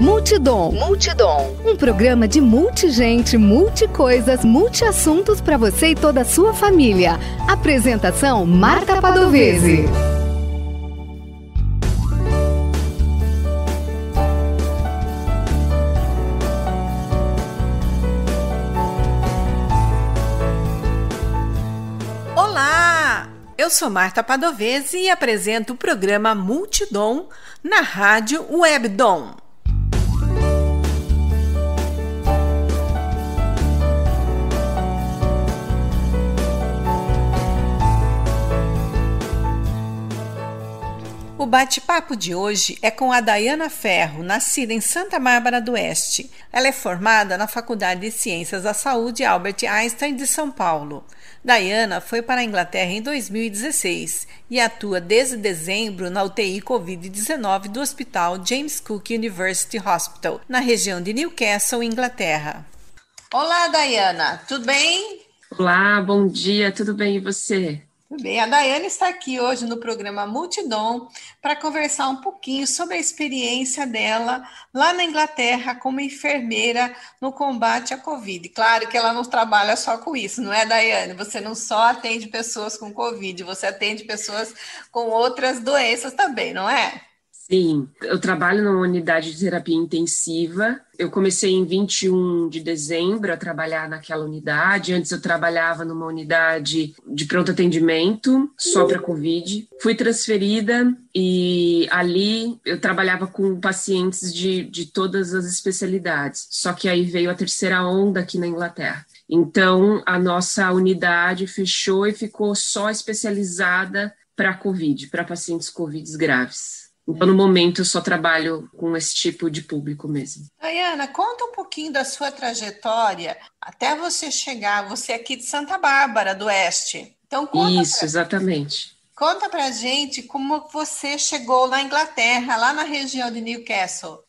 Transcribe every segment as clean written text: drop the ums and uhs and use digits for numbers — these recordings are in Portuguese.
Multidom. Um programa de multigente, multicoisas, multiassuntos para você e toda a sua família. Apresentação: Marta Padovese. Olá! Eu sou Marta Padovese e apresento o programa Multidom na Rádio Webdom. O bate-papo de hoje é com a Dayana Ferro, nascida em Santa Bárbara do Oeste. Ela é formada na Faculdade de Ciências da Saúde Albert Einstein de São Paulo. Dayana foi para a Inglaterra em 2016 e atua desde dezembro na UTI Covid-19 do Hospital James Cook University Hospital, na região de Newcastle, Inglaterra. Olá, Dayana, tudo bem? Olá, bom dia, tudo bem e você? Bem, a Dayana está aqui hoje no programa Multidom para conversar um pouquinho sobre a experiência dela lá na Inglaterra como enfermeira no combate à Covid. Claro que ela não trabalha só com isso, não é, Dayana? Você não só atende pessoas com Covid, você atende pessoas com outras doenças também, não é? Sim, eu trabalho numa unidade de terapia intensiva. Eu comecei em 21 de dezembro a trabalhar naquela unidade. Antes eu trabalhava numa unidade de pronto atendimento, só para Covid. Fui transferida e ali eu trabalhava com pacientes de todas as especialidades. Só que aí veio a terceira onda aqui na Inglaterra. Então a nossa unidade fechou e ficou só especializada para Covid, para pacientes Covid graves. Então, no momento, eu só trabalho com esse tipo de público mesmo. Dayana, conta um pouquinho da sua trajetória até você chegar, você é aqui de Santa Bárbara do Oeste. Então, Exatamente. Conta pra gente como você chegou na Inglaterra, lá na região de Newcastle.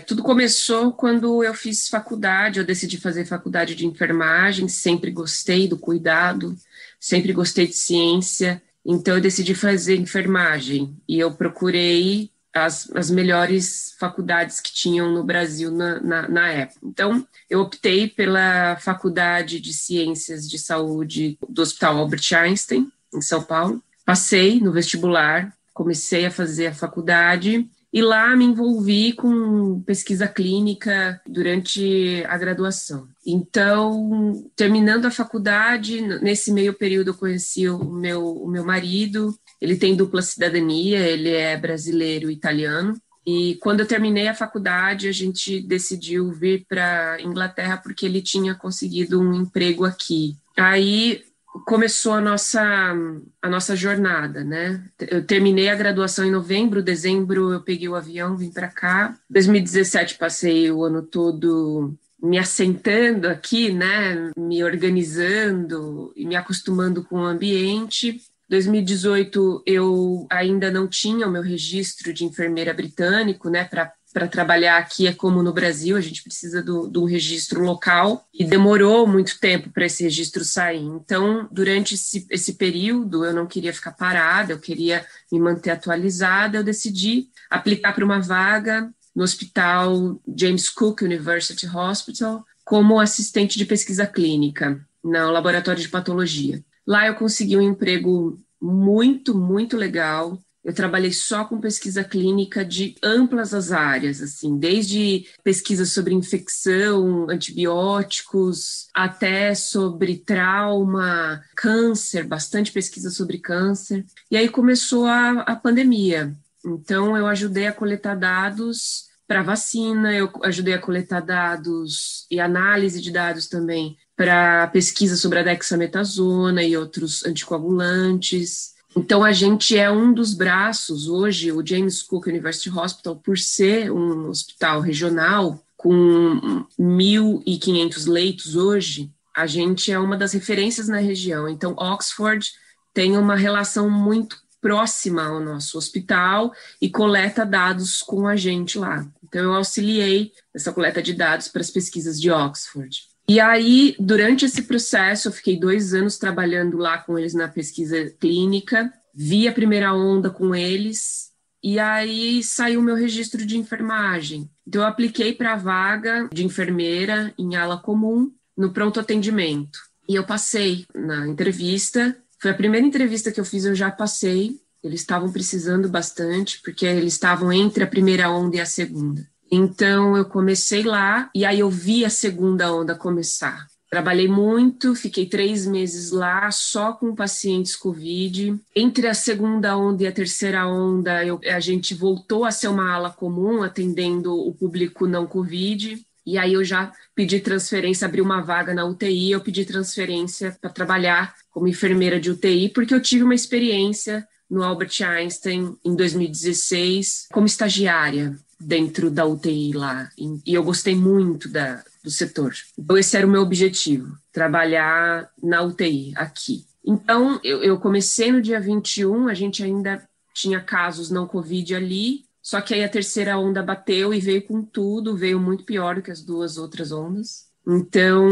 Tudo começou quando eu fiz faculdade, eu decidi fazer faculdade de enfermagem, sempre gostei do cuidado, sempre gostei de ciência. Então, eu decidi fazer enfermagem e eu procurei as melhores faculdades que tinham no Brasil na época. Então, eu optei pela Faculdade de Ciências de Saúde do Hospital Albert Einstein, em São Paulo. Passei no vestibular, comecei a fazer a faculdade e lá me envolvi com pesquisa clínica durante a graduação. Então, terminando a faculdade, nesse meio período eu conheci o meu marido. Ele tem dupla cidadania, ele é brasileiro e italiano. E quando eu terminei a faculdade, a gente decidiu vir para a Inglaterra porque ele tinha conseguido um emprego aqui. Aí começou a nossa jornada, né? Eu terminei a graduação em novembro, dezembro eu peguei o avião, vim para cá. 2017 passei o ano todo me assentando aqui, né? Me organizando e me acostumando com o ambiente. 2018 eu ainda não tinha o meu registro de enfermeira britânico, né? Para trabalhar aqui é como no Brasil, a gente precisa de um registro local e demorou muito tempo para esse registro sair. Então, durante esse período, eu não queria ficar parada, eu queria me manter atualizada, eu decidi aplicar para uma vaga no Hospital James Cook University Hospital como assistente de pesquisa clínica no laboratório de patologia. Lá eu consegui um emprego muito, muito legal. Eu trabalhei só com pesquisa clínica de amplas as áreas, assim, desde pesquisa sobre infecção, antibióticos, até sobre trauma, câncer, bastante pesquisa sobre câncer. E aí começou a pandemia. Então, eu ajudei a coletar dados para vacina, eu ajudei a coletar dados e análise de dados também para pesquisa sobre a dexametasona e outros anticoagulantes. Então, a gente é um dos braços, hoje, o James Cook University Hospital, por ser um hospital regional, com 1.500 leitos hoje, a gente é uma das referências na região. Então, Oxford tem uma relação muito próxima ao nosso hospital e coleta dados com a gente lá. Então, eu auxiliei essa coleta de dados para as pesquisas de Oxford. E aí, durante esse processo, eu fiquei 2 anos trabalhando lá com eles na pesquisa clínica, vi a primeira onda com eles, e aí saiu o meu registro de enfermagem. Então eu apliquei para a vaga de enfermeira em ala comum, no pronto atendimento. E eu passei na entrevista, foi a primeira entrevista que eu fiz, eu já passei. Eles estavam precisando bastante, porque eles estavam entre a primeira onda e a segunda. Então eu comecei lá, e aí eu vi a segunda onda começar. Trabalhei muito, fiquei 3 meses lá, só com pacientes Covid. Entre a segunda onda e a terceira onda, a gente voltou a ser uma ala comum, atendendo o público não Covid. E aí eu já pedi transferência, abri uma vaga na UTI, eu pedi transferência para trabalhar como enfermeira de UTI, porque eu tive uma experiência no Albert Einstein em 2016 como estagiária dentro da UTI lá. E eu gostei muito do setor. Então, esse era o meu objetivo, trabalhar na UTI aqui. Então, eu comecei no dia 21, a gente ainda tinha casos não Covid ali, só que aí a terceira onda bateu e veio com tudo, veio muito pior do que as 2 outras ondas. Então,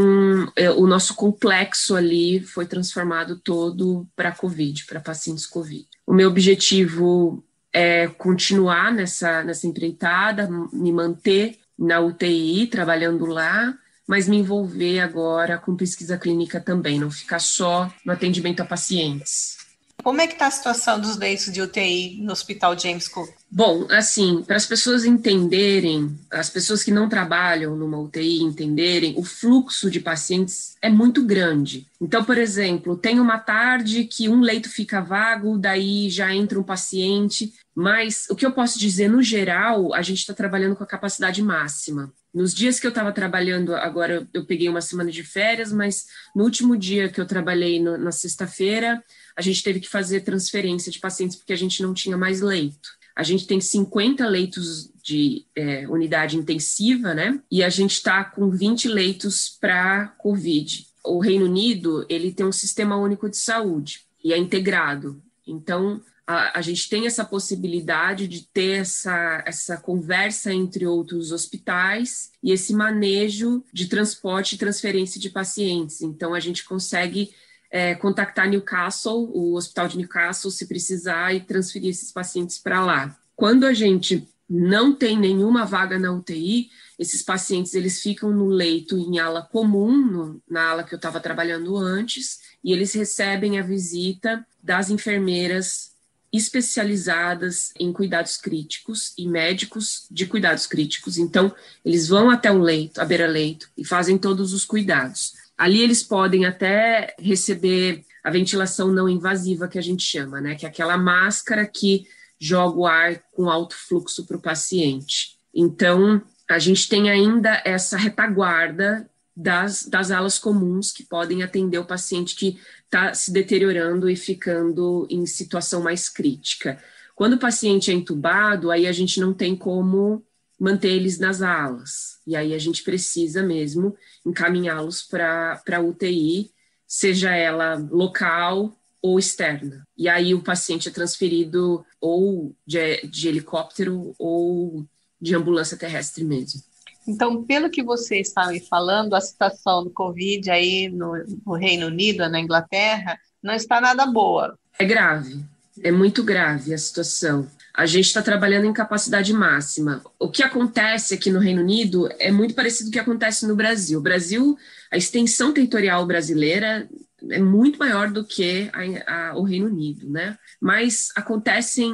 o nosso complexo ali foi transformado todo para Covid, para pacientes Covid. O meu objetivo é continuar nessa empreitada, me manter na UTI, trabalhando lá, mas me envolver agora com pesquisa clínica também, não ficar só no atendimento a pacientes. Como é que está a situação dos leitos de UTI no Hospital James Cook? Bom, assim, para as pessoas entenderem, as pessoas que não trabalham numa UTI entenderem, o fluxo de pacientes é muito grande. Então, por exemplo, tem uma tarde que um leito fica vago, daí já entra um paciente, mas o que eu posso dizer, no geral, a gente está trabalhando com a capacidade máxima. Nos dias que eu estava trabalhando, agora eu peguei uma semana de férias, mas no último dia que eu trabalhei na sexta-feira, a gente teve que fazer transferência de pacientes porque a gente não tinha mais leito. A gente tem 50 leitos de unidade intensiva, né? E a gente está com 20 leitos para Covid. O Reino Unido, ele tem um sistema único de saúde e é integrado. Então, a gente tem essa possibilidade de ter essa conversa entre outros hospitais e esse manejo de transporte e transferência de pacientes. Então, a gente consegue contactar Newcastle, o hospital de Newcastle, se precisar, e transferir esses pacientes para lá. Quando a gente não tem nenhuma vaga na UTI, esses pacientes eles ficam no leito em ala comum, na ala que eu estava trabalhando antes, e eles recebem a visita das enfermeiras especializadas em cuidados críticos e médicos de cuidados críticos. Então, eles vão até o leito, à beira-leito, e fazem todos os cuidados. Ali eles podem até receber a ventilação não invasiva, que a gente chama, né? Que é aquela máscara que joga o ar com alto fluxo para o paciente. Então, a gente tem ainda essa retaguarda das alas comuns que podem atender o paciente que está se deteriorando e ficando em situação mais crítica. Quando o paciente é entubado, aí a gente não tem como manter eles nas alas. E aí a gente precisa mesmo encaminhá-los para a UTI, seja ela local ou externa. E aí o paciente é transferido ou de helicóptero ou de ambulância terrestre mesmo. Então, pelo que você está me falando, a situação do Covid aí no Reino Unido, na Inglaterra, não está nada boa. É grave, é muito grave a situação. A gente está trabalhando em capacidade máxima. O que acontece aqui no Reino Unido é muito parecido com o que acontece no Brasil. O Brasil, a extensão territorial brasileira é muito maior do que o Reino Unido, né? Mas acontecem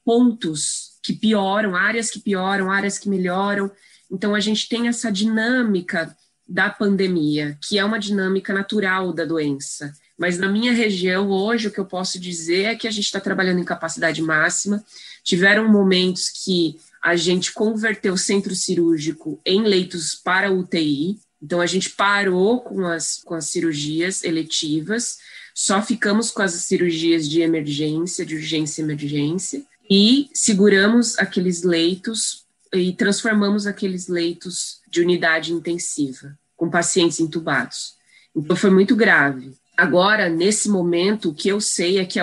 pontos que pioram, áreas que melhoram. Então, a gente tem essa dinâmica da pandemia, que é uma dinâmica natural da doença. Mas na minha região, hoje, o que eu posso dizer é que a gente está trabalhando em capacidade máxima. Tiveram momentos que a gente converteu o centro cirúrgico em leitos para UTI. Então, a gente parou com as cirurgias eletivas, só ficamos com as cirurgias de emergência, de urgência e emergência, e seguramos aqueles leitos e transformamos aqueles leitos de unidade intensiva, com pacientes entubados. Então, foi muito grave. Agora, nesse momento, o que eu sei é que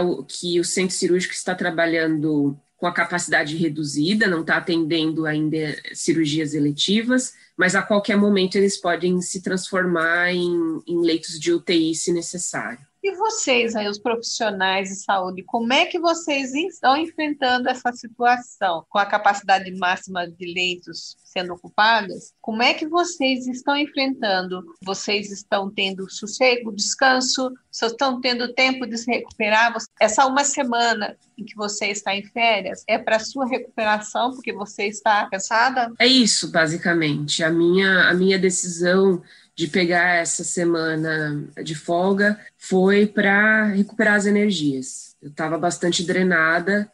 o centro cirúrgico está trabalhando com a capacidade reduzida, não está atendendo ainda cirurgias eletivas, mas a qualquer momento eles podem se transformar em leitos de UTI se necessário. E vocês aí, os profissionais de saúde, como é que vocês estão enfrentando essa situação? Com a capacidade máxima de leitos sendo ocupadas, como é que vocês estão enfrentando? Vocês estão tendo sossego, descanso? Vocês estão tendo tempo de se recuperar? Essa uma semana em que você está em férias é para sua recuperação, porque você está cansada? É isso, basicamente. A minha decisão de pegar essa semana de folga foi para recuperar as energias. Eu estava bastante drenada,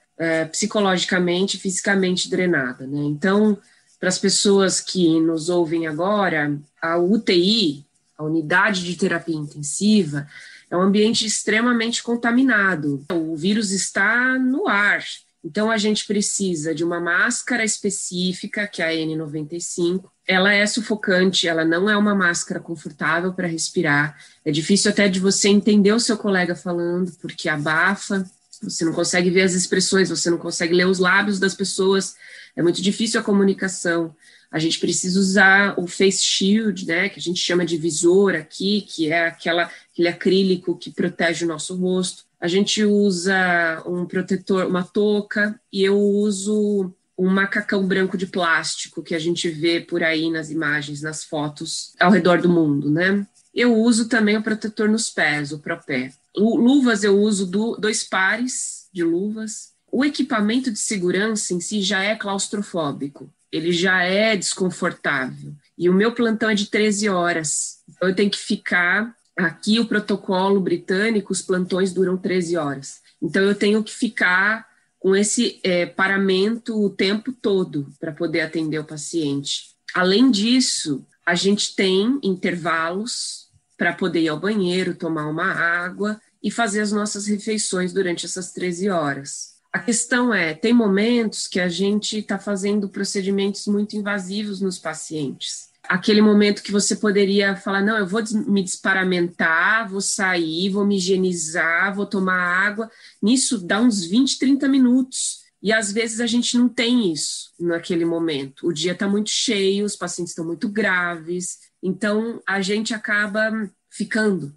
psicologicamente, fisicamente drenada, né? Então, para as pessoas que nos ouvem agora, a UTI, a unidade de terapia intensiva, é um ambiente extremamente contaminado. O vírus está no ar. Então, a gente precisa de uma máscara específica, que é a N95. Ela é sufocante, ela não é uma máscara confortável para respirar. É difícil até de você entender o seu colega falando, porque abafa, você não consegue ver as expressões, você não consegue ler os lábios das pessoas, é muito difícil a comunicação. A gente precisa usar o face shield, né, que a gente chama de visor aqui, que é aquele acrílico que protege o nosso rosto. A gente usa um protetor, uma touca, e eu uso um macacão branco de plástico que a gente vê por aí nas imagens, nas fotos ao redor do mundo, né? Eu uso também o protetor nos pés, o Propé. Luvas eu uso 2 pares de luvas. O equipamento de segurança em si já é claustrofóbico, ele já é desconfortável. E o meu plantão é de 13 horas, então eu tenho que ficar... Aqui, o protocolo britânico, os plantões duram 13 horas. Então, eu tenho que ficar com esse paramento o tempo todo para poder atender o paciente. Além disso, a gente tem intervalos para poder ir ao banheiro, tomar uma água e fazer as nossas refeições durante essas 13 horas. A questão tem momentos que a gente está fazendo procedimentos muito invasivos nos pacientes. Aquele momento que você poderia falar, não, eu vou me desparamentar, vou sair, vou me higienizar, vou tomar água. Nisso dá uns 20, 30 minutos. E às vezes a gente não tem isso naquele momento. O dia está muito cheio, os pacientes estão muito graves. Então a gente acaba ficando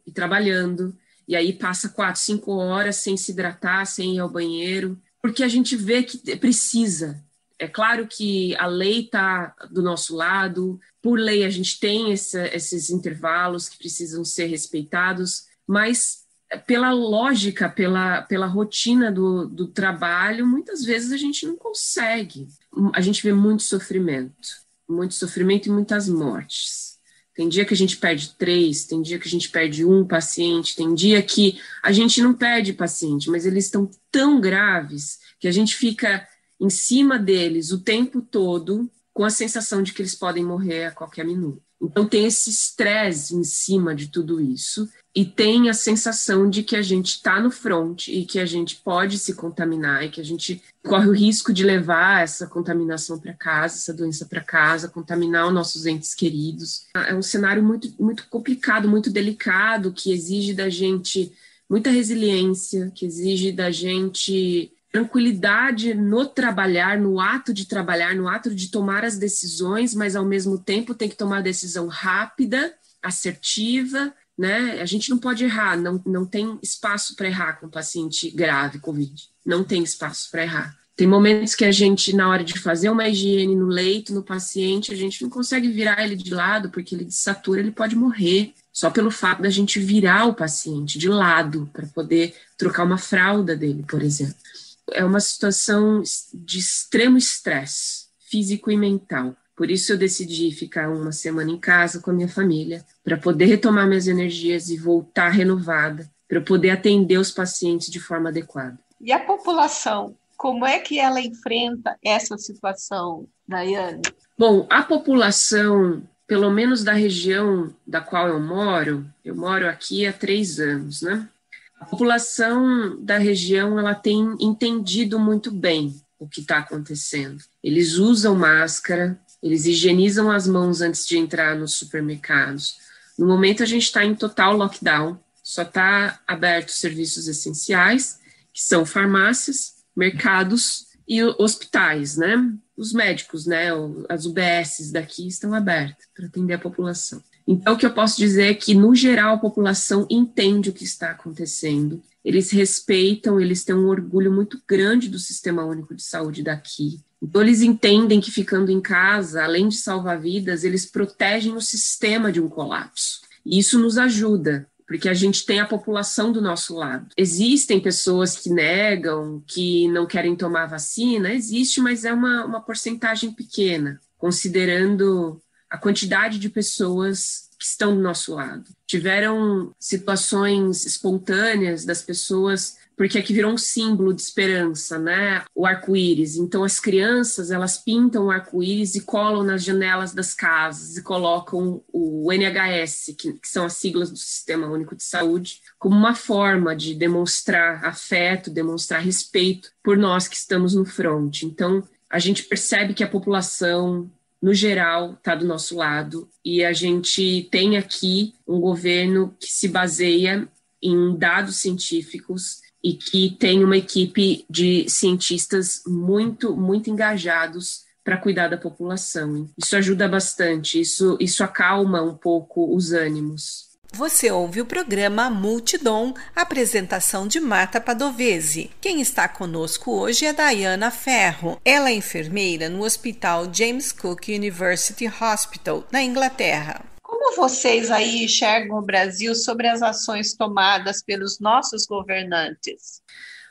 e trabalhando. E aí passa 4, 5 horas sem se hidratar, sem ir ao banheiro. Porque a gente vê que precisa. É claro que a lei está do nosso lado, por lei a gente tem esses intervalos que precisam ser respeitados, mas pela lógica, pela rotina do trabalho, muitas vezes a gente não consegue. A gente vê muito sofrimento e muitas mortes. Tem dia que a gente perde 3, tem dia que a gente perde 1 paciente, tem dia que a gente não perde paciente, mas eles estão tão graves que a gente fica em cima deles o tempo todo, com a sensação de que eles podem morrer a qualquer minuto. Então tem esse estresse em cima de tudo isso, e tem a sensação de que a gente está no front e que a gente pode se contaminar e que a gente corre o risco de levar essa contaminação para casa, essa doença para casa, contaminar os nossos entes queridos. É um cenário muito, muito complicado, muito delicado, que exige da gente muita resiliência, que exige da gente tranquilidade no trabalhar, no ato de tomar as decisões, mas ao mesmo tempo tem que tomar a decisão rápida, assertiva, né? A gente não pode errar, não tem espaço para errar com um paciente grave, Covid, não tem espaço para errar. Tem momentos que a gente, na hora de fazer uma higiene no leito, no paciente, a gente não consegue virar ele de lado, porque ele desatura, ele pode morrer, só pelo fato da gente virar o paciente de lado, para poder trocar uma fralda dele, por exemplo. É uma situação de extremo estresse físico e mental. Por isso eu decidi ficar uma semana em casa com a minha família, para poder retomar minhas energias e voltar renovada, para poder atender os pacientes de forma adequada. E a população, como é que ela enfrenta essa situação, Daiane? Bom, a população, pelo menos da região da qual eu moro aqui há 3 anos, né? A população da região, ela tem entendido muito bem o que está acontecendo. Eles usam máscara, eles higienizam as mãos antes de entrar nos supermercados. No momento, a gente está em total lockdown, só está aberto serviços essenciais, que são farmácias, mercados e hospitais, né? Os médicos, né? As UBSs daqui estão abertas para atender a população. Então, o que eu posso dizer é que, no geral, a população entende o que está acontecendo, eles respeitam, eles têm um orgulho muito grande do Sistema Único de Saúde daqui. Então, eles entendem que ficando em casa, além de salvar vidas, eles protegem o sistema de um colapso. E isso nos ajuda, porque a gente tem a população do nosso lado. Existem pessoas que negam, que não querem tomar vacina, existe, mas é uma porcentagem pequena, considerando a quantidade de pessoas que estão do nosso lado. Tiveram situações espontâneas das pessoas, porque aqui virou um símbolo de esperança, né? O arco-íris. Então, as crianças, elas pintam o arco-íris e colam nas janelas das casas e colocam o NHS, que são as siglas do Sistema Único de Saúde, como uma forma de demonstrar afeto, demonstrar respeito por nós que estamos no front. Então, a gente percebe que a população, no geral, está do nosso lado, e a gente tem aqui um governo que se baseia em dados científicos e que tem uma equipe de cientistas muito, muito engajados para cuidar da população. Isso ajuda bastante, isso acalma um pouco os ânimos. Você ouve o programa Multidom, apresentação de Marta Padovese. Quem está conosco hoje é Dayana Ferro. Ela é enfermeira no Hospital James Cook University Hospital, na Inglaterra. Como vocês aí enxergam o Brasil sobre as ações tomadas pelos nossos governantes?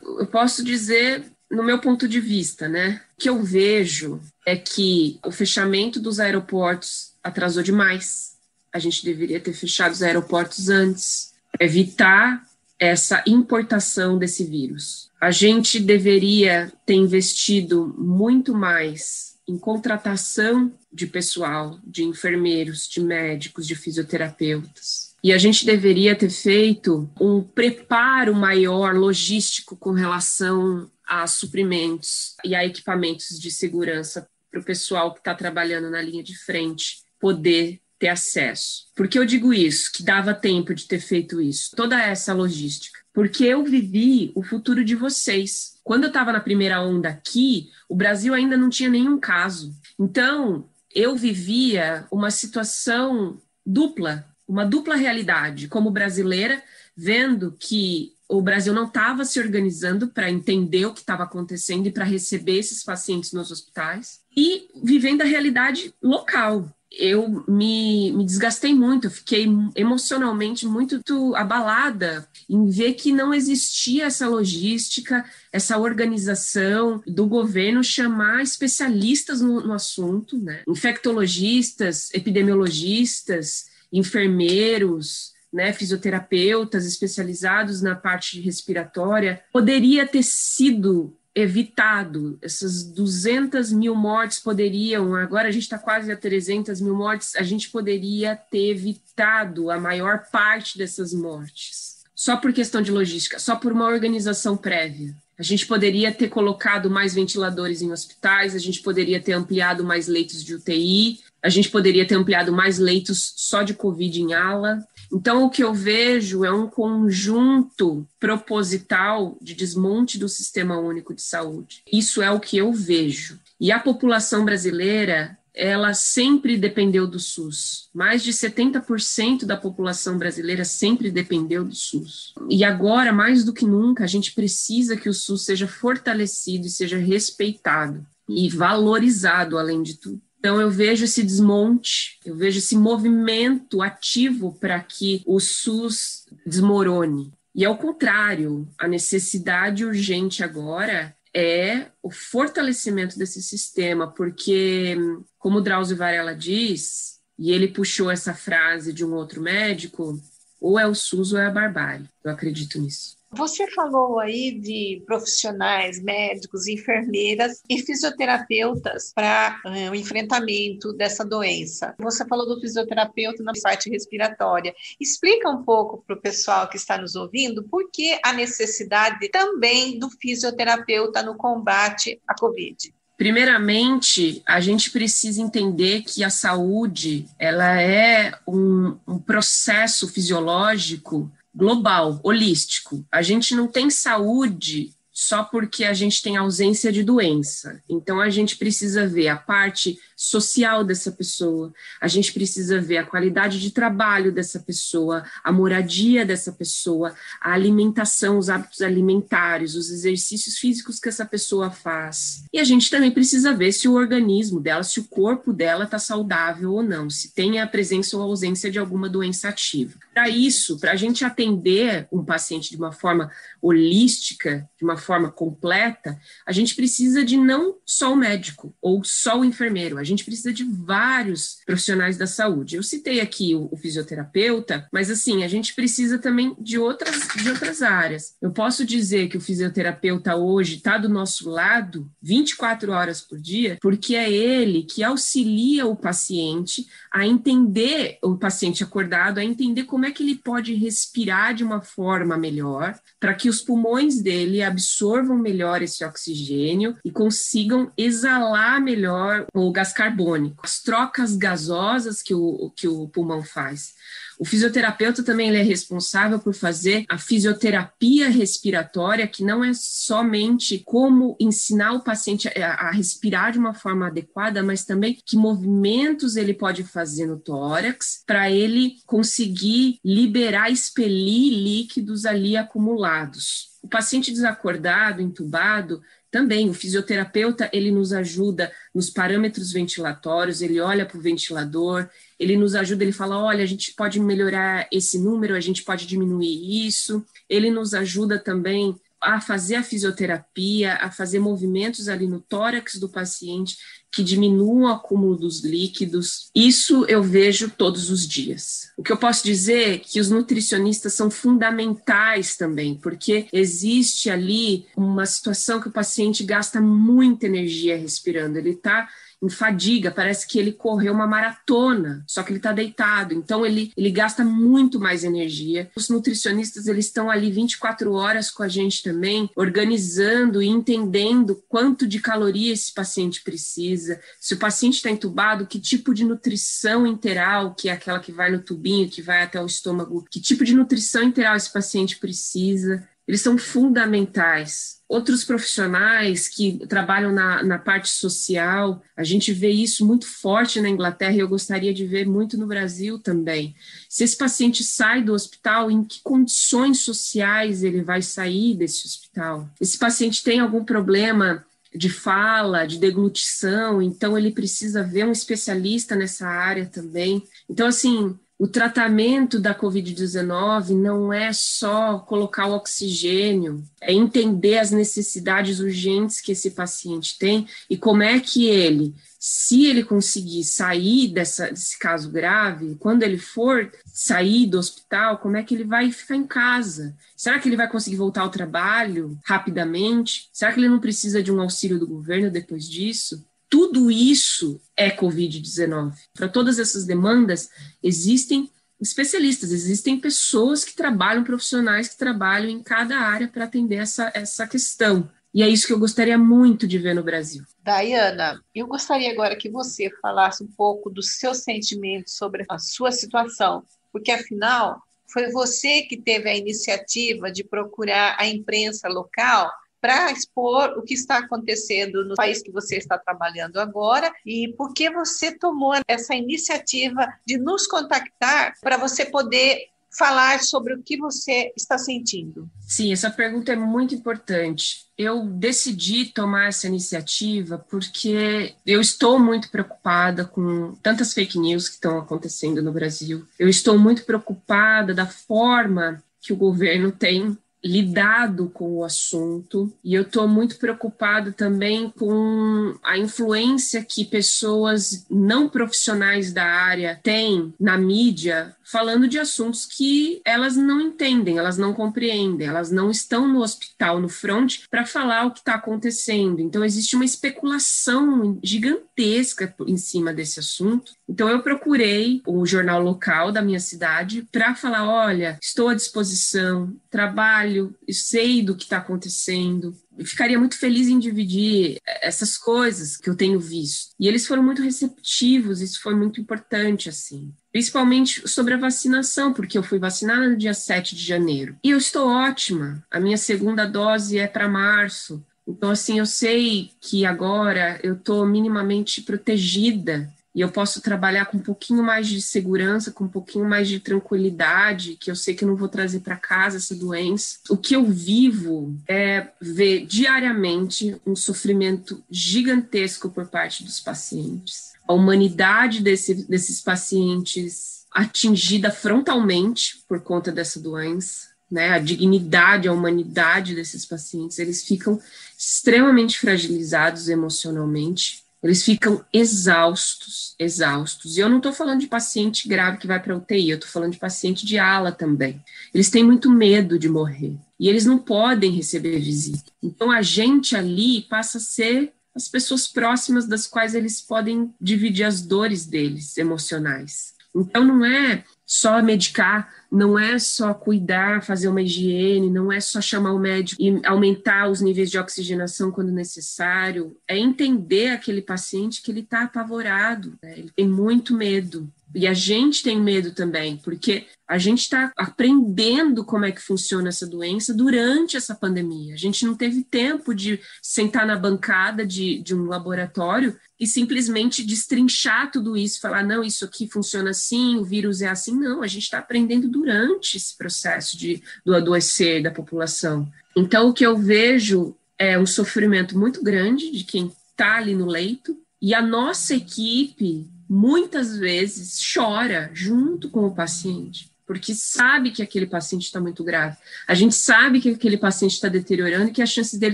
Eu posso dizer, no meu ponto de vista, né? O que eu vejo é que o fechamento dos aeroportos atrasou demais. A gente deveria ter fechado os aeroportos antes, evitar essa importação desse vírus. A gente deveria ter investido muito mais em contratação de pessoal, de enfermeiros, de médicos, de fisioterapeutas. E a gente deveria ter feito um preparo maior logístico com relação a suprimentos e a equipamentos de segurança para o pessoal que está trabalhando na linha de frente poder ter acesso. Por que eu digo isso? Que dava tempo de ter feito isso, toda essa logística. Porque eu vivi o futuro de vocês. Quando eu estava na primeira onda aqui, o Brasil ainda não tinha nenhum caso. Então, eu vivia uma situação dupla, uma dupla realidade, como brasileira, vendo que o Brasil não estava se organizando para entender o que estava acontecendo e para receber esses pacientes nos hospitais, e vivendo a realidade local. Eu me desgastei muito, eu fiquei emocionalmente muito abalada em ver que não existia essa logística, essa organização do governo chamar especialistas no assunto, né? Infectologistas, epidemiologistas, enfermeiros, né, fisioterapeutas especializados na parte respiratória. Poderia ter sido evitado, essas 200 mil mortes poderiam, agora a gente está quase a 300 mil mortes, a gente poderia ter evitado a maior parte dessas mortes, só por questão de logística, só por uma organização prévia. A gente poderia ter colocado mais ventiladores em hospitais, a gente poderia ter ampliado mais leitos de UTI, a gente poderia ter ampliado mais leitos só de Covid em ala. Então, o que eu vejo é um conjunto proposital de desmonte do Sistema Único de Saúde. Isso é o que eu vejo. E a população brasileira, ela sempre dependeu do SUS. Mais de 70% da população brasileira sempre dependeu do SUS. E agora, mais do que nunca, a gente precisa que o SUS seja fortalecido e seja respeitado e valorizado, além de tudo. Então, eu vejo esse desmonte, eu vejo esse movimento ativo para que o SUS desmorone. E, ao contrário, a necessidade urgente agora é o fortalecimento desse sistema, porque, como o Drauzio Varela diz, e ele puxou essa frase de um outro médico, ou é o SUS ou é a barbárie. Eu acredito nisso. Você falou aí de profissionais, médicos, enfermeiras e fisioterapeutas para o enfrentamento dessa doença. Você falou do fisioterapeuta na parte respiratória. Explica um pouco para o pessoal que está nos ouvindo por que a necessidade também do fisioterapeuta no combate à Covid. Primeiramente, a gente precisa entender que a saúde ela é um processo fisiológico global, holístico. A gente não tem saúde só porque a gente tem ausência de doença. Então, a gente precisa ver a parte social dessa pessoa, a gente precisa ver a qualidade de trabalho dessa pessoa, a moradia dessa pessoa, a alimentação, os hábitos alimentares, os exercícios físicos que essa pessoa faz. E a gente também precisa ver se o organismo dela, se o corpo dela está saudável ou não, se tem a presença ou ausência de alguma doença ativa. Para isso, para a gente atender um paciente de uma forma holística, de uma forma completa, a gente precisa de não só o médico ou só o enfermeiro, a gente precisa de vários profissionais da saúde. Eu citei aqui o fisioterapeuta, mas assim, a gente precisa também de outras áreas. Eu posso dizer que o fisioterapeuta hoje está do nosso lado 24 horas por dia, porque é ele que auxilia o paciente a entender, o paciente acordado, a entender como é que ele pode respirar de uma forma melhor, para que os pulmões dele absorvam melhor esse oxigênio e consigam exalar melhor o gás carbônico, as trocas gasosas que o pulmão faz. O fisioterapeuta também ele é responsável por fazer a fisioterapia respiratória, que não é somente como ensinar o paciente a respirar de uma forma adequada, mas também que movimentos ele pode fazer no tórax para ele conseguir liberar, expelir líquidos ali acumulados. O paciente desacordado, entubado, também o fisioterapeuta ele nos ajuda nos parâmetros ventilatórios, ele olha para o ventilador, ele nos ajuda, ele fala, olha, a gente pode melhorar esse número, a gente pode diminuir isso, ele nos ajuda também a fazer a fisioterapia, a fazer movimentos ali no tórax do paciente que diminuam o acúmulo dos líquidos. Isso eu vejo todos os dias. O que eu posso dizer é que os nutricionistas são fundamentais também, porque existe ali uma situação que o paciente gasta muita energia respirando, ele está em fadiga, parece que ele correu uma maratona, só que ele está deitado, então ele gasta muito mais energia. Os nutricionistas, eles estão ali 24 horas com a gente também, organizando e entendendo quanto de caloria esse paciente precisa, se o paciente está entubado, que tipo de nutrição enteral, que é aquela que vai no tubinho, que vai até o estômago, que tipo de nutrição enteral esse paciente precisa. Eles são fundamentais. Outros profissionais que trabalham na parte social, a gente vê isso muito forte na Inglaterra e eu gostaria de ver muito no Brasil também. Se esse paciente sai do hospital, em que condições sociais ele vai sair desse hospital? Esse paciente tem algum problema de fala, de deglutição, então ele precisa ver um especialista nessa área também. Então, assim, o tratamento da Covid-19 não é só colocar o oxigênio, é entender as necessidades urgentes que esse paciente tem e como é que ele, se ele conseguir sair desse caso grave, quando ele for sair do hospital, como é que ele vai ficar em casa? Será que ele vai conseguir voltar ao trabalho rapidamente? Será que ele não precisa de um auxílio do governo depois disso? Tudo isso é Covid-19. Para todas essas demandas, existem especialistas, existem pessoas que trabalham, profissionais que trabalham em cada área para atender essa questão. E é isso que eu gostaria muito de ver no Brasil. Daiana, eu gostaria agora que você falasse um pouco dos seus sentimentos sobre a sua situação, porque, afinal, foi você que teve a iniciativa de procurar a imprensa local para expor o que está acontecendo no país que você está trabalhando agora e por que você tomou essa iniciativa de nos contactar para você poder falar sobre o que você está sentindo. Sim, essa pergunta é muito importante. Eu decidi tomar essa iniciativa porque eu estou muito preocupada com tantas fake news que estão acontecendo no Brasil. Eu estou muito preocupada da forma que o governo tem lidado com o assunto e eu estou muito preocupada também com a influência que pessoas não profissionais da área têm na mídia falando de assuntos que elas não entendem, elas não compreendem, elas não estão no hospital, no front, para falar o que está acontecendo. Então, existe uma especulação gigantesca em cima desse assunto. Então, eu procurei o jornal local da minha cidade para falar, olha, estou à disposição, trabalho, sei do que está acontecendo. Eu ficaria muito feliz em dividir essas coisas que eu tenho visto. E eles foram muito receptivos, isso foi muito importante, assim. Principalmente sobre a vacinação, porque eu fui vacinada no dia 7 de janeiro. E eu estou ótima. A minha segunda dose é para março. Então, assim, eu sei que agora eu estou minimamente protegida e eu posso trabalhar com um pouquinho mais de segurança, com um pouquinho mais de tranquilidade, que eu sei que eu não vou trazer para casa essa doença. O que eu vivo é ver diariamente um sofrimento gigantesco por parte dos pacientes. A humanidade desses pacientes atingida frontalmente por conta dessa doença, né? A dignidade, a humanidade desses pacientes, eles ficam extremamente fragilizados emocionalmente. Eles ficam exaustos. E eu não estou falando de paciente grave que vai para a UTI, eu estou falando de paciente de ala também. Eles têm muito medo de morrer. E eles não podem receber visita. Então, a gente ali passa a ser as pessoas próximas das quais eles podem dividir as dores deles, emocionais. Então, não é só medicar, não é só cuidar, fazer uma higiene, não é só chamar o médico e aumentar os níveis de oxigenação quando necessário, é entender aquele paciente que ele está apavorado, né? Ele tem muito medo. E a gente tem medo também, porque a gente está aprendendo como é que funciona essa doença durante essa pandemia. A gente não teve tempo de sentar na bancada de um laboratório e simplesmente destrinchar tudo isso, falar, não, isso aqui funciona assim, o vírus é assim. Não, a gente está aprendendo durante esse processo do adoecer da população. Então, o que eu vejo é um sofrimento muito grande de quem está ali no leito, e a nossa equipe muitas vezes chora junto com o paciente, porque sabe que aquele paciente está muito grave. A gente sabe que aquele paciente está deteriorando e que as chances dele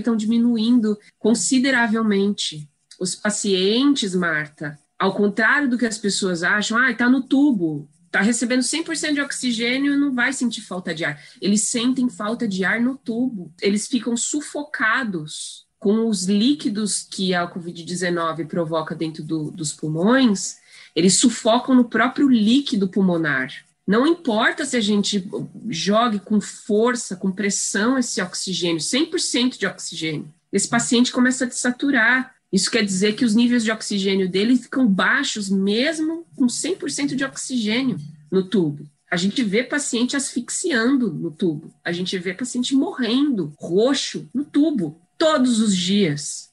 estão diminuindo consideravelmente. Os pacientes, Marta, ao contrário do que as pessoas acham, está no tubo, está recebendo 100% de oxigênio e não vai sentir falta de ar. Eles sentem falta de ar no tubo. Eles ficam sufocados com os líquidos que a Covid-19 provoca dentro dos pulmões. Eles sufocam no próprio líquido pulmonar. Não importa se a gente jogue com força, com pressão esse oxigênio, 100% de oxigênio. Esse paciente começa a desaturar. Isso quer dizer que os níveis de oxigênio dele ficam baixos mesmo com 100% de oxigênio no tubo. A gente vê paciente asfixiando no tubo. A gente vê paciente morrendo, roxo, no tubo, todos os dias.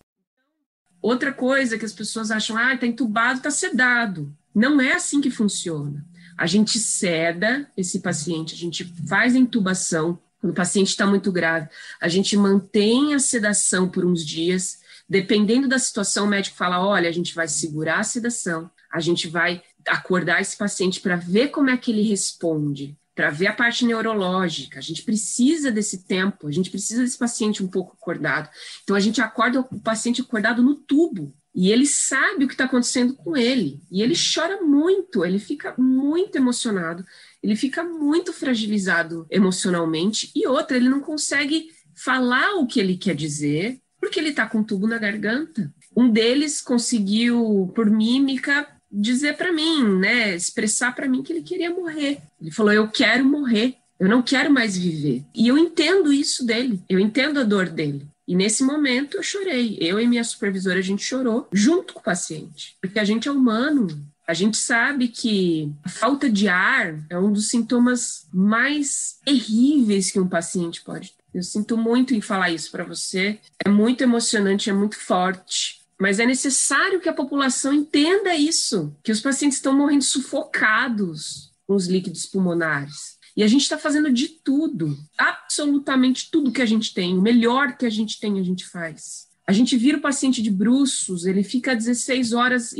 Outra coisa que as pessoas acham, está entubado, está sedado. Não é assim que funciona. A gente seda esse paciente, a gente faz a intubação, quando o paciente está muito grave, a gente mantém a sedação por uns dias. Dependendo da situação, o médico fala, olha, a gente vai segurar a sedação, a gente vai acordar esse paciente para ver como é que ele responde, para ver a parte neurológica. A gente precisa desse tempo, a gente precisa desse paciente um pouco acordado. Então, a gente acorda o paciente acordado no tubo, e ele sabe o que está acontecendo com ele. E ele chora muito, ele fica muito emocionado, ele fica muito fragilizado emocionalmente. E outra, ele não consegue falar o que ele quer dizer, porque ele está com um tubo na garganta. Um deles conseguiu, por mímica, dizer para mim, né, expressar para mim que ele queria morrer. Ele falou, eu quero morrer, eu não quero mais viver. E eu entendo isso dele, eu entendo a dor dele. E nesse momento eu chorei. Eu e minha supervisora, a gente chorou junto com o paciente. Porque a gente é humano. A gente sabe que a falta de ar é um dos sintomas mais terríveis que um paciente pode ter. Eu sinto muito em falar isso para você. É muito emocionante, é muito forte. Mas é necessário que a população entenda isso. Que os pacientes estão morrendo sufocados com os líquidos pulmonares. E a gente está fazendo de tudo, absolutamente tudo que a gente tem, o melhor que a gente tem, a gente faz. A gente vira o paciente de bruços, ele fica 16 horas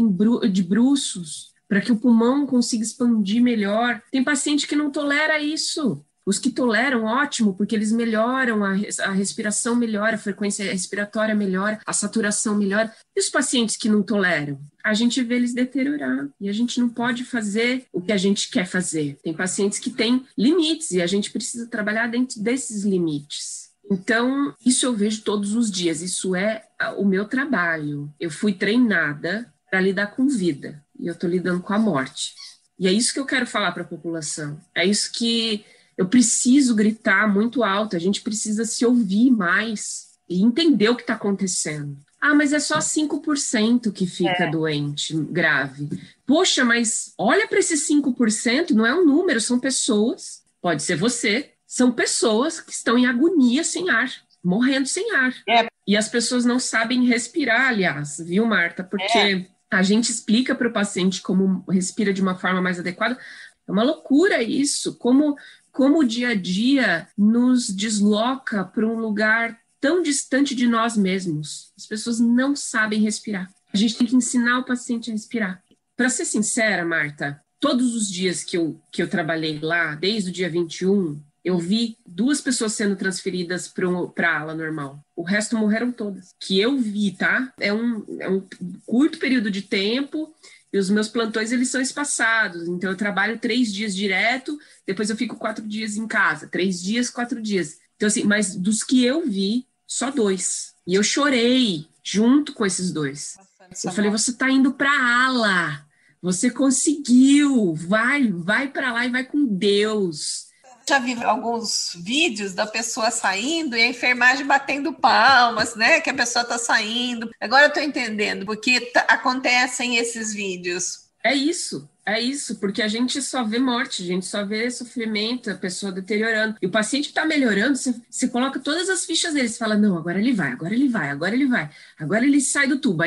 de bruços para que o pulmão consiga expandir melhor. Tem paciente que não tolera isso. Os que toleram, ótimo, porque eles melhoram, a respiração melhora, a frequência respiratória melhora, a saturação melhora. E os pacientes que não toleram? A gente vê eles deteriorar e a gente não pode fazer o que a gente quer fazer. Tem pacientes que têm limites e a gente precisa trabalhar dentro desses limites. Então, isso eu vejo todos os dias, isso é o meu trabalho. Eu fui treinada para lidar com vida e eu estou lidando com a morte. E é isso que eu quero falar para a população. É isso que eu preciso gritar muito alto, a gente precisa se ouvir mais e entender o que está acontecendo. Mas é só 5% que fica doente, grave. Poxa, mas olha para esses 5%, não é um número, são pessoas, pode ser você, são pessoas que estão em agonia sem ar, morrendo sem ar. E as pessoas não sabem respirar, aliás, viu, Marta? Porque a gente explica para o paciente como respira de uma forma mais adequada. É uma loucura isso, como o dia a dia nos desloca para um lugar tão distante de nós mesmos. As pessoas não sabem respirar. A gente tem que ensinar o paciente a respirar. Para ser sincera, Marta, todos os dias que eu trabalhei lá, desde o dia 21, eu vi 2 pessoas sendo transferidas para a ala normal. O resto morreram todas. Que eu vi, tá? É um curto período de tempo e os meus plantões, eles são espaçados. Então, eu trabalho 3 dias direto, depois eu fico 4 dias em casa. 3 dias, 4 dias. Então, assim, mas dos que eu vi, só 2. E eu chorei junto com esses 2. Eu falei, você tá indo para a ala. Você conseguiu. Vai para lá e vai com Deus. Já vi alguns vídeos da pessoa saindo e a enfermagem batendo palmas, né? Que a pessoa está saindo. Agora eu estou entendendo porque acontecem esses vídeos. É isso, porque a gente só vê morte, a gente só vê sofrimento, a pessoa deteriorando. E o paciente que está melhorando, você coloca todas as fichas dele, você fala, não, agora ele vai, agora ele sai do tubo,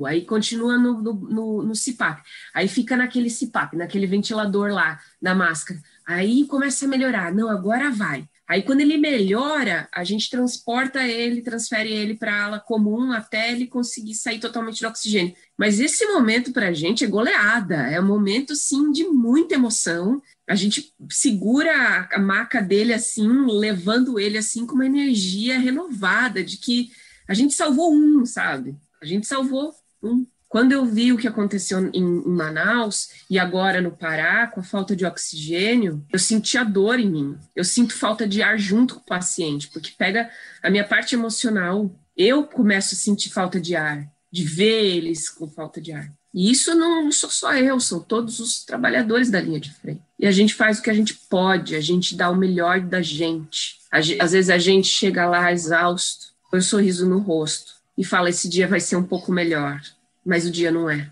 aí continua no CPAP, aí fica naquele CPAP, naquele ventilador lá, na máscara. Aí começa a melhorar. Não, agora vai. Aí quando ele melhora, a gente transfere ele para a ala comum até ele conseguir sair totalmente do oxigênio. Mas esse momento para a gente é goleada. É um momento, sim, de muita emoção. A gente segura a maca dele assim, levando ele assim com uma energia renovada de que a gente salvou sabe? A gente salvou um. Quando eu vi o que aconteceu em Manaus e agora no Pará, com a falta de oxigênio, eu senti a dor em mim. Eu sinto falta de ar junto com o paciente, porque pega a minha parte emocional. Eu começo a sentir falta de ar, de ver eles com falta de ar. E isso não sou só eu, são todos os trabalhadores da linha de frente. E a gente faz o que a gente pode, a gente dá o melhor da gente. Às vezes a gente chega lá exausto, põe um sorriso no rosto e fala, esse dia vai ser um pouco melhor. Mas o dia não é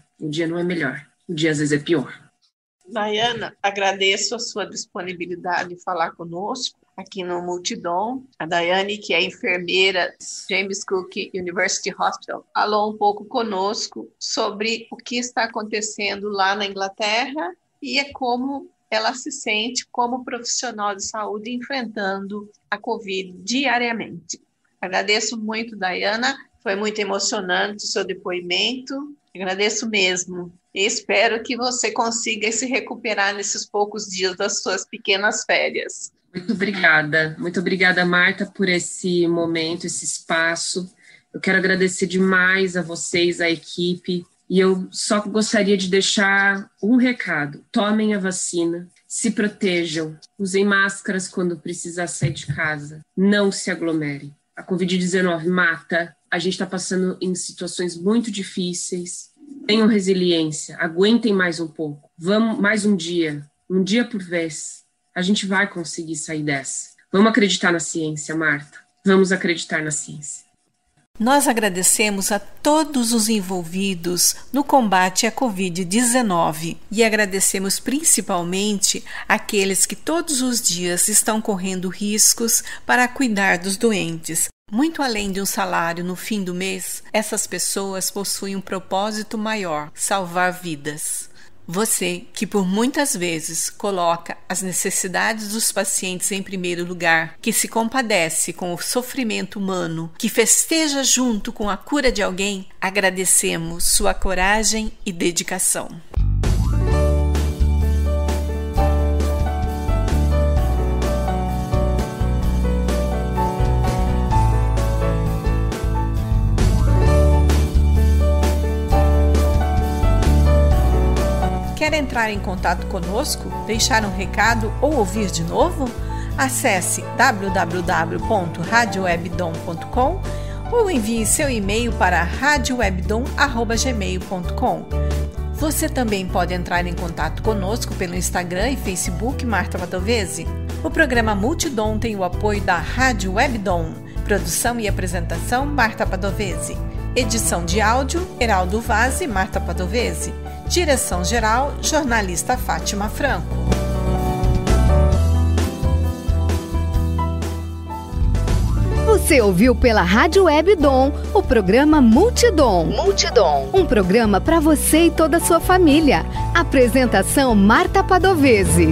melhor, o dia às vezes é pior. Daiana, agradeço a sua disponibilidade de falar conosco aqui no Multidom. A Daiane, que é enfermeira James Cook University Hospital, falou um pouco conosco sobre o que está acontecendo lá na Inglaterra e como ela se sente como profissional de saúde enfrentando a Covid diariamente. Agradeço muito, Daiana. Foi muito emocionante o seu depoimento. Agradeço mesmo. E espero que você consiga se recuperar nesses poucos dias das suas pequenas férias. Muito obrigada, Marta, por esse momento, esse espaço. Eu quero agradecer demais a vocês, a equipe. E eu só gostaria de deixar um recado. Tomem a vacina, se protejam, usem máscaras quando precisar sair de casa. Não se aglomerem. A Covid-19 mata. A gente está passando em situações muito difíceis. Tenham resiliência, aguentem mais um pouco. Vamos mais um dia por vez. A gente vai conseguir sair dessa. Vamos acreditar na ciência, Marta. Vamos acreditar na ciência. Nós agradecemos a todos os envolvidos no combate à Covid-19 e agradecemos principalmente aqueles que todos os dias estão correndo riscos para cuidar dos doentes. Muito além de um salário no fim do mês, essas pessoas possuem um propósito maior: salvar vidas. Você, que por muitas vezes coloca as necessidades dos pacientes em primeiro lugar, que se compadece com o sofrimento humano, que festeja junto com a cura de alguém, agradecemos sua coragem e dedicação. Quer entrar em contato conosco, deixar um recado ou ouvir de novo? Acesse www.radiowebdom.com ou envie seu e-mail para radiowebdom@gmail.com. Você também pode entrar em contato conosco pelo Instagram e Facebook Marta Padovese. O programa Multidom tem o apoio da Rádio Webdom. Produção e apresentação Marta Padovese. Edição de áudio Heraldo Vaz e Marta Padovese. Direção-geral, jornalista Fátima Franco. Você ouviu pela Rádio Web Dom o programa Multidom. Um programa para você e toda a sua família. Apresentação Marta Padovese.